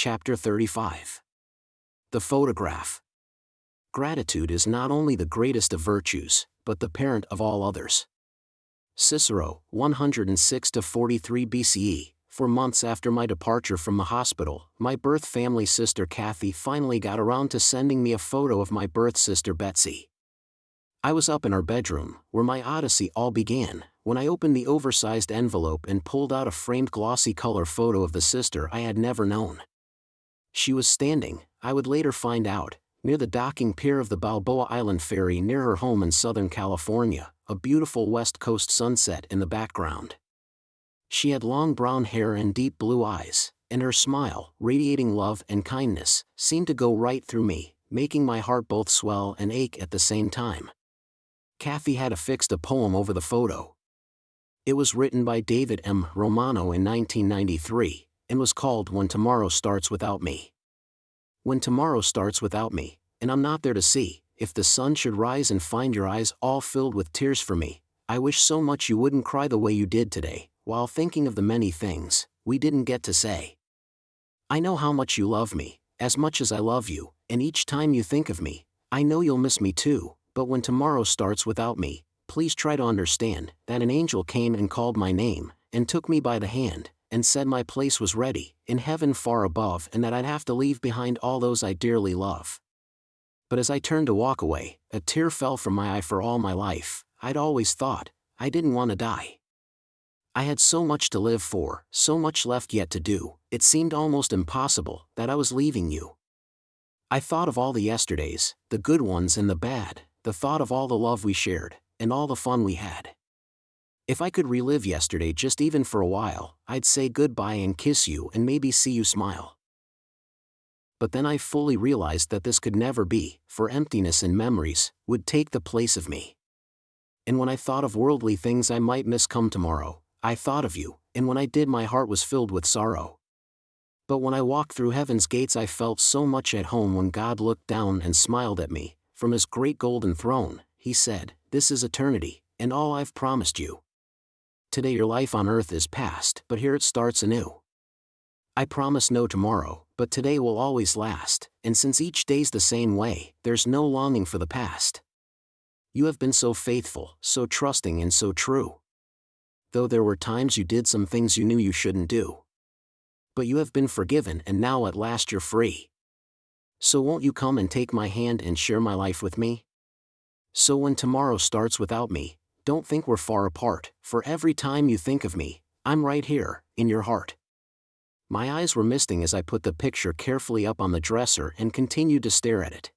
Chapter 35. The photograph. Gratitude is not only the greatest of virtues, but the parent of all others. Cicero, 106–43 BCE. For months after my departure from the hospital, my birth family sister Kathy finally got around to sending me a photo of my birth sister Betsy. I was up in our bedroom, where my odyssey all began, when I opened the oversized envelope and pulled out a framed glossy color photo of the sister I had never known. She was standing, I would later find out, near the docking pier of the Balboa Island ferry near her home in Southern California, a beautiful West Coast sunset in the background. She had long brown hair and deep blue eyes, and her smile, radiating love and kindness, seemed to go right through me, making my heart both swell and ache at the same time. Kathy had affixed a poem over the photo. It was written by David M. Romano in 1993, and was called When Tomorrow Starts Without Me. When tomorrow starts without me, and I'm not there to see, if the sun should rise and find your eyes all filled with tears for me, I wish so much you wouldn't cry the way you did today, while thinking of the many things we didn't get to say. I know how much you love me, as much as I love you, and each time you think of me, I know you'll miss me too, but when tomorrow starts without me, please try to understand that an angel came and called my name, and took me by the hand, and said my place was ready, in heaven far above, and that I'd have to leave behind all those I dearly love. But as I turned to walk away, a tear fell from my eye. For all my life, I'd always thought I didn't want to die. I had so much to live for, so much left yet to do, it seemed almost impossible that I was leaving you. I thought of all the yesterdays, the good ones and the bad, the thought of all the love we shared, and all the fun we had. If I could relive yesterday just even for a while, I'd say goodbye and kiss you and maybe see you smile. But then I fully realized that this could never be, for emptiness and memories would take the place of me. And when I thought of worldly things I might miss come tomorrow, I thought of you, and when I did my heart was filled with sorrow. But when I walked through heaven's gates I felt so much at home. When God looked down and smiled at me, from his great golden throne, he said, "This is eternity, and all I've promised you. Today your life on earth is past, but here it starts anew. I promise no tomorrow, but today will always last, and since each day's the same way, there's no longing for the past. You have been so faithful, so trusting and so true. Though there were times you did some things you knew you shouldn't do. But you have been forgiven and now at last you're free. So won't you come and take my hand and share my life with me? So when tomorrow starts without me, don't think we're far apart, for every time you think of me, I'm right here, in your heart." My eyes were misting as I put the picture carefully up on the dresser and continued to stare at it.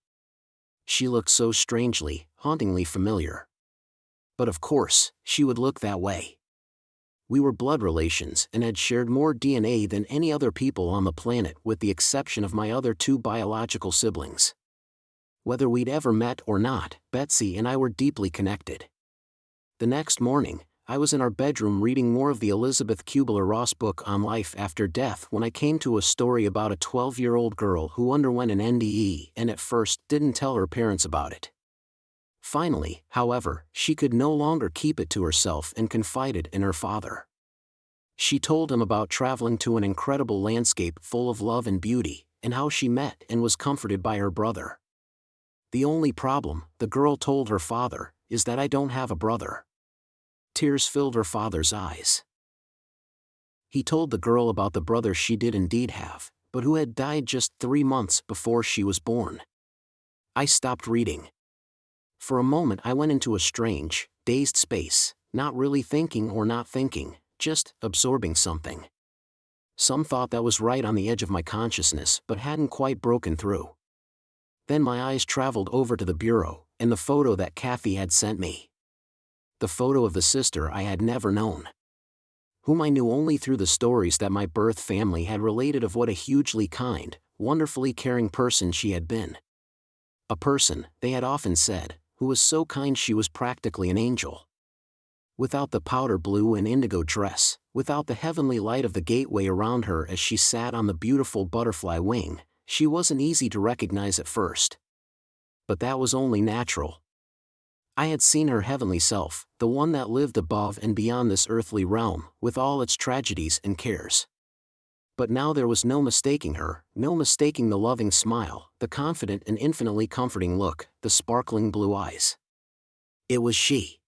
She looked so strangely, hauntingly familiar. But of course, she would look that way. We were blood relations and had shared more DNA than any other people on the planet, with the exception of my other two biological siblings. Whether we'd ever met or not, Betsy and I were deeply connected. The next morning, I was in our bedroom reading more of the Elizabeth Kubler-Ross book on life after death when I came to a story about a 12-year-old girl who underwent an NDE and at first didn't tell her parents about it. Finally, however, she could no longer keep it to herself and confided in her father. She told him about traveling to an incredible landscape full of love and beauty, and how she met and was comforted by her brother. "The only problem," the girl told her father, "is that I don't have a brother." Tears filled her father's eyes. He told the girl about the brother she did indeed have, but who had died just 3 months before she was born. I stopped reading. For a moment I went into a strange, dazed space, not really thinking or not thinking, just absorbing something. Some thought that was right on the edge of my consciousness but hadn't quite broken through. Then my eyes traveled over to the bureau, and the photo that Kathy had sent me. The photo of the sister I had never known. Whom I knew only through the stories that my birth family had related of what a hugely kind, wonderfully caring person she had been. A person, they had often said, who was so kind she was practically an angel. Without the powder blue and indigo dress, without the heavenly light of the gateway around her as she sat on the beautiful butterfly wing, she wasn't easy to recognize at first. But that was only natural. I had seen her heavenly self, the one that lived above and beyond this earthly realm, with all its tragedies and cares. But now there was no mistaking her, no mistaking the loving smile, the confident and infinitely comforting look, the sparkling blue eyes. It was she.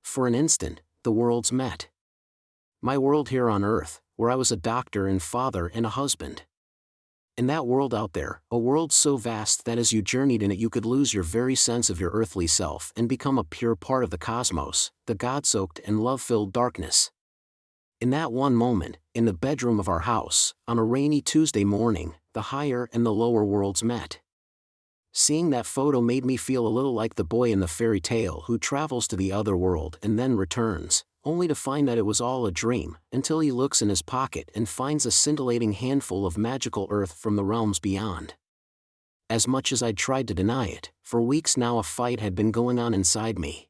For an instant, the worlds met. My world here on Earth, where I was a doctor and father and a husband. And that world out there, a world so vast that as you journeyed in it you could lose your very sense of your earthly self and become a pure part of the cosmos, the God-soaked and love-filled darkness. In that one moment, in the bedroom of our house, on a rainy Tuesday morning, the higher and the lower worlds met. Seeing that photo made me feel a little like the boy in the fairy tale who travels to the other world and then returns, only to find that it was all a dream, until he looks in his pocket and finds a scintillating handful of magical earth from the realms beyond. As much as I'd tried to deny it, for weeks now a fight had been going on inside me.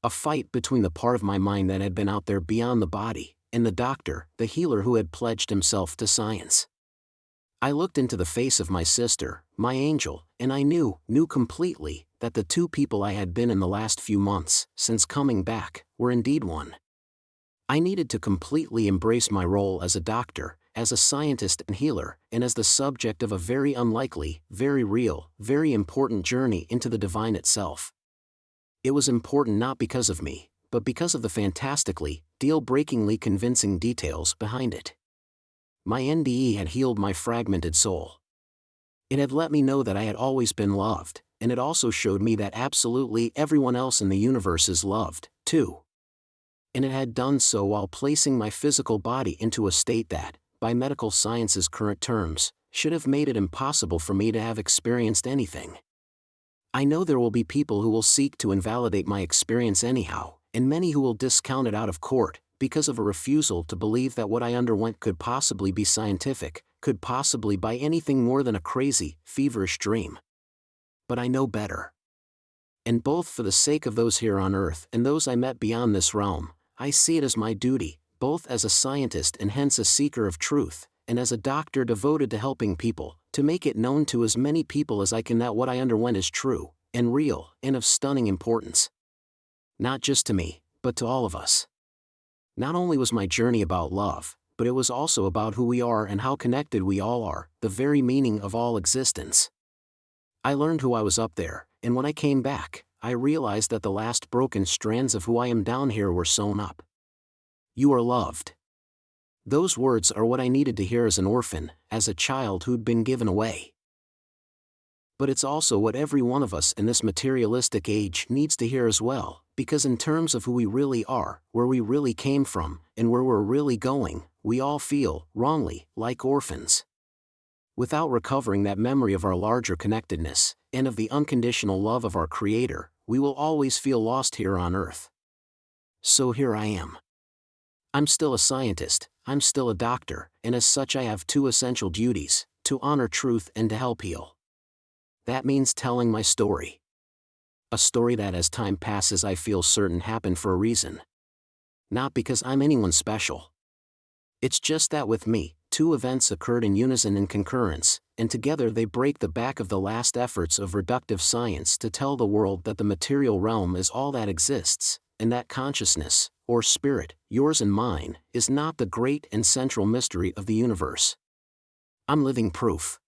A fight between the part of my mind that had been out there beyond the body, and the doctor, the healer who had pledged himself to science. I looked into the face of my sister, my angel, and I knew completely, that the two people I had been in the last few months, since coming back, were indeed one. I needed to completely embrace my role as a doctor, as a scientist and healer, and as the subject of a very unlikely, very real, very important journey into the divine itself. It was important not because of me, but because of the fantastically, deal-breakingly convincing details behind it. My NDE had healed my fragmented soul. It had let me know that I had always been loved, and it also showed me that absolutely everyone else in the universe is loved, too. And it had done so while placing my physical body into a state that, by medical science's current terms, should have made it impossible for me to have experienced anything. I know there will be people who will seek to invalidate my experience anyhow, and many who will discount it out of court, because of a refusal to believe that what I underwent could possibly be scientific, could possibly be anything more than a crazy, feverish dream. But I know better. And both for the sake of those here on Earth and those I met beyond this realm, I see it as my duty, both as a scientist and hence a seeker of truth, and as a doctor devoted to helping people, to make it known to as many people as I can that what I underwent is true, and real, and of stunning importance. Not just to me, but to all of us. Not only was my journey about love, but it was also about who we are and how connected we all are, the very meaning of all existence. I learned who I was up there, and when I came back, I realized that the last broken strands of who I am down here were sewn up. You are loved. Those words are what I needed to hear as an orphan, as a child who'd been given away. But it's also what every one of us in this materialistic age needs to hear as well, because in terms of who we really are, where we really came from, and where we're really going, we all feel, wrongly, like orphans. Without recovering that memory of our larger connectedness, and of the unconditional love of our Creator, we will always feel lost here on Earth. So here I am. I'm still a scientist, I'm still a doctor, and as such I have two essential duties, to honor truth and to help heal. That means telling my story. A story that as time passes I feel certain happened for a reason. Not because I'm anyone special. It's just that with me, two events occurred in unison and concurrence, and together they break the back of the last efforts of reductive science to tell the world that the material realm is all that exists, and that consciousness, or spirit, yours and mine, is not the great and central mystery of the universe. I'm living proof.